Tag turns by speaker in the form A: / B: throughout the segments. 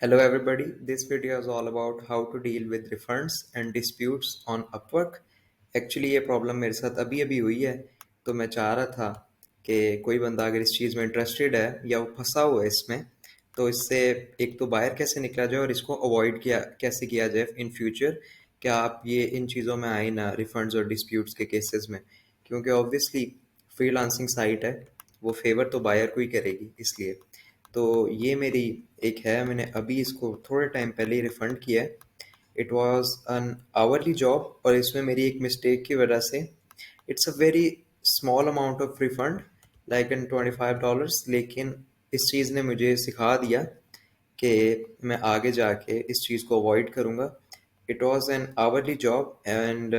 A: Hello everybody, this video is all about how to deal with refunds and disputes on Upwork. Actually ये problem मेरे साथ अभी अभी हुई है, तो मैं चाह रहा था कि कोई बंदा अगर इस चीज़ में इंटरेस्टेड है या वो फंसा हुआ है इसमें, तो इससे एक तो बाहर कैसे निकला जाए और इसको अवॉइड किया कैसे किया जाए इन फ्यूचर, कि आप ये इन चीज़ों में आए ना रिफंड्स और डिस्प्यूट्स के केसेस में, क्योंकि ऑब्वियसली फ्रीलांसिंग साइट है, वो फेवर तो बायर को ही करेगी इसलिए। तो ये मेरी एक है, मैंने अभी इसको थोड़े टाइम पहले ही रिफ़ंड किया है। It was an hourly job और इसमें मेरी एक मिस्टेक की वजह से it's a very small amount of refund, like in $25, लेकिन इस चीज़ ने मुझे सिखा दिया कि मैं आगे जाके इस चीज़ को अवॉइड करूँगा। It was an hourly job and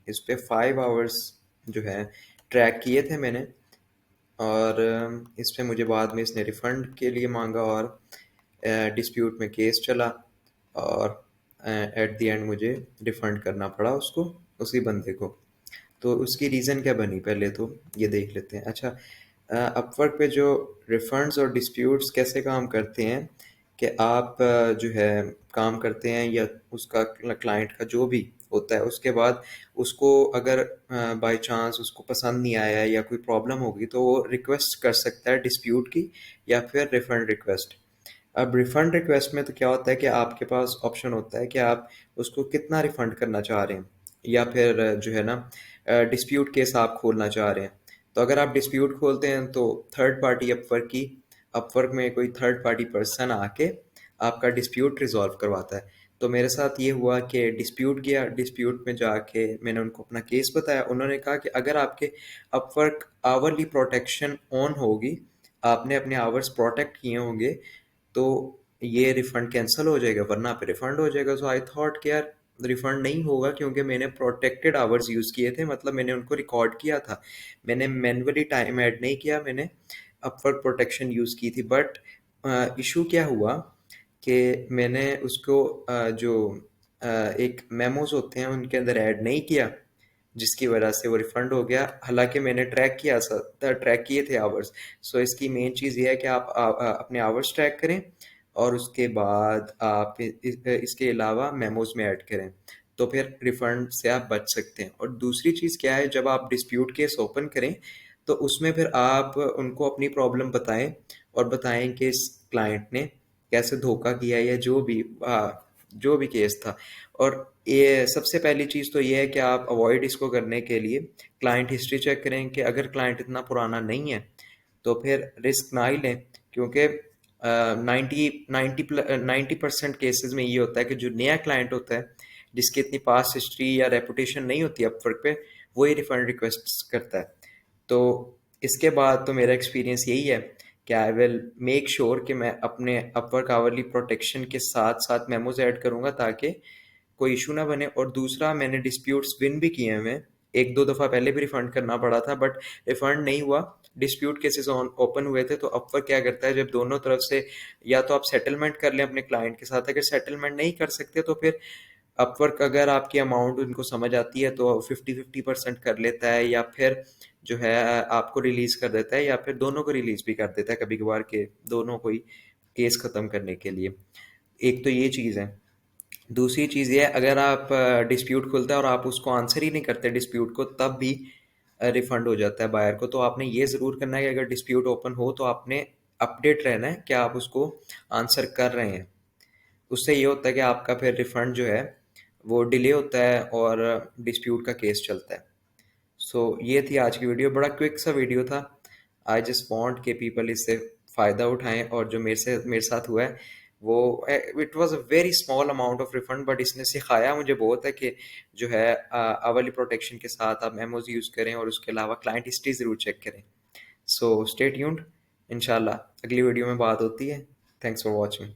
A: इस पे 5 आवर्स जो है ट्रैक किए थे मैंने, और इस पे मुझे बाद में इसने रिफ़ंड के लिए मांगा और डिस्प्यूट में केस चला, और एट द एंड मुझे रिफ़ंड करना पड़ा उसको, उसी बंदे को। तो उसकी रीज़न क्या बनी पहले तो ये देख लेते हैं। अच्छा, अपवर्क पे जो रिफंड्स और डिस्प्यूट्स कैसे काम करते हैं, कि आप जो है काम करते हैं या उसका क्लाइंट का जो भी होता है, उसके बाद उसको अगर बाय चांस उसको पसंद नहीं आया या कोई प्रॉब्लम होगी, तो वो रिक्वेस्ट कर सकता है डिस्प्यूट की या फिर रिफंड रिक्वेस्ट। अब रिफंड रिक्वेस्ट में तो क्या होता है कि आपके पास ऑप्शन होता है कि आप उसको कितना रिफंड करना चाह रहे हैं, या फिर जो है ना डिस्प्यूट केस आप खोलना चाह रहे हैं। तो अगर आप डिस्प्यूट खोलते हैं तो थर्ड पार्टी अपवर्क में कोई थर्ड पार्टी पर्सन आके आपका डिस्प्यूट रिजॉल्व करवाता है। तो मेरे साथ ये हुआ कि डिस्प्यूट गया, डिस्प्यूट में जाके मैंने उनको अपना केस बताया। उन्होंने कहा कि अगर आपके अपवर्क आवरली प्रोटेक्शन ऑन होगी, आपने अपने आवर्स प्रोटेक्ट किए होंगे, तो ये रिफंड कैंसिल हो जाएगा, वरना पे रिफंड हो जाएगा। सो आई थॉट कि यार रिफंड नहीं होगा, क्योंकि मैंने प्रोटेक्टेड आवर्स यूज़ किए थे, मतलब मैंने उनको रिकॉर्ड किया था, मैंने मैन्युअली टाइम ऐड नहीं किया, मैंने अपवर्क प्रोटेक्शन यूज़ की थी। बट इशू क्या हुआ कि मैंने उसको जो एक मेमोज होते हैं उनके अंदर ऐड नहीं किया, जिसकी वजह से वो रिफंड हो गया। हालांकि मैंने ट्रैक किए थे आवर्स। सो इसकी मेन चीज़ ये है कि आप अपने आवर्स ट्रैक करें और उसके बाद आप इसके अलावा मेमोज में ऐड करें, तो फिर रिफंड से आप बच सकते हैं। और दूसरी चीज़ क्या है, जब आप डिस्प्यूट केस ओपन करें तो उसमें फिर आप उनको अपनी प्रॉब्लम बताएं, और बताएं कि इस क्लाइंट ने कैसे धोखा किया या जो भी केस था। और ये सबसे पहली चीज़ तो ये है कि आप अवॉइड इसको करने के लिए क्लाइंट हिस्ट्री चेक करें, कि अगर क्लाइंट इतना पुराना नहीं है तो फिर रिस्क ना ही लें, क्योंकि 90% केसेस में ये होता है कि जो नया क्लाइंट होता है, जिसकी इतनी पास्ट हिस्ट्री या रेपुटेशन नहीं होती अपवर्क पे, वही रिफंड रिक्वेस्ट करता है। तो इसके बाद तो मेरा एक्सपीरियंस यही है कि आई विल मेक श्योर कि मैं अपने अपवर्क आवरली प्रोटेक्शन के साथ साथ मेमोज ऐड करूंगा, ताकि कोई इशू ना बने। और दूसरा, मैंने डिस्प्यूट्स विन भी किए हैं, एक दो दफ़ा पहले भी रिफंड करना पड़ा था, बट रिफंड नहीं हुआ। डिस्प्यूट केसेस ओपन हुए थे, तो अपवर्क क्या करता है, जब दोनों तरफ से या तो आप सेटलमेंट कर लें अपने क्लाइंट के साथ, अगर सेटलमेंट नहीं कर सकते तो फिर अपवर्क अगर आपकी अमाउंट उनको समझ आती है तो 50-50% कर लेता है, या फिर जो है आपको रिलीज कर देता है, या फिर दोनों को रिलीज भी कर देता है कभी कभार, के दोनों को ही केस खत्म करने के लिए। एक तो ये चीज़ है। दूसरी चीज़ ये है, अगर आप डिस्प्यूट खुलता है और आप उसको आंसर ही नहीं करते डिस्प्यूट को, तब भी रिफंड हो जाता है बायर को। तो आपने ये ज़रूर करना है कि अगर डिस्प्यूट ओपन हो तो आपने अपडेट रहना है कि आप उसको आंसर कर रहे हैं। उससे ये होता है कि आपका फिर रिफंड जो है वो डिले होता है और डिस्प्यूट का केस चलता है। सो ये थी आज की वीडियो, बड़ा क्विक सा वीडियो था। आई जस्ट वांट के पीपल इससे फ़ायदा उठाएं, और जो मेरे साथ हुआ है वो, it was a very small amount of refund, but इसने सिखाया मुझे बहुत है कि जो है आवरली प्रोटेक्शन के साथ आप मेमोज यूज़ करें, और उसके अलावा क्लाइंट हिस्ट्री ज़रूर चेक करें। सो स्टे ट्यून्ड, इंशाल्लाह अगली वीडियो में बात होती है। Thanks for watching.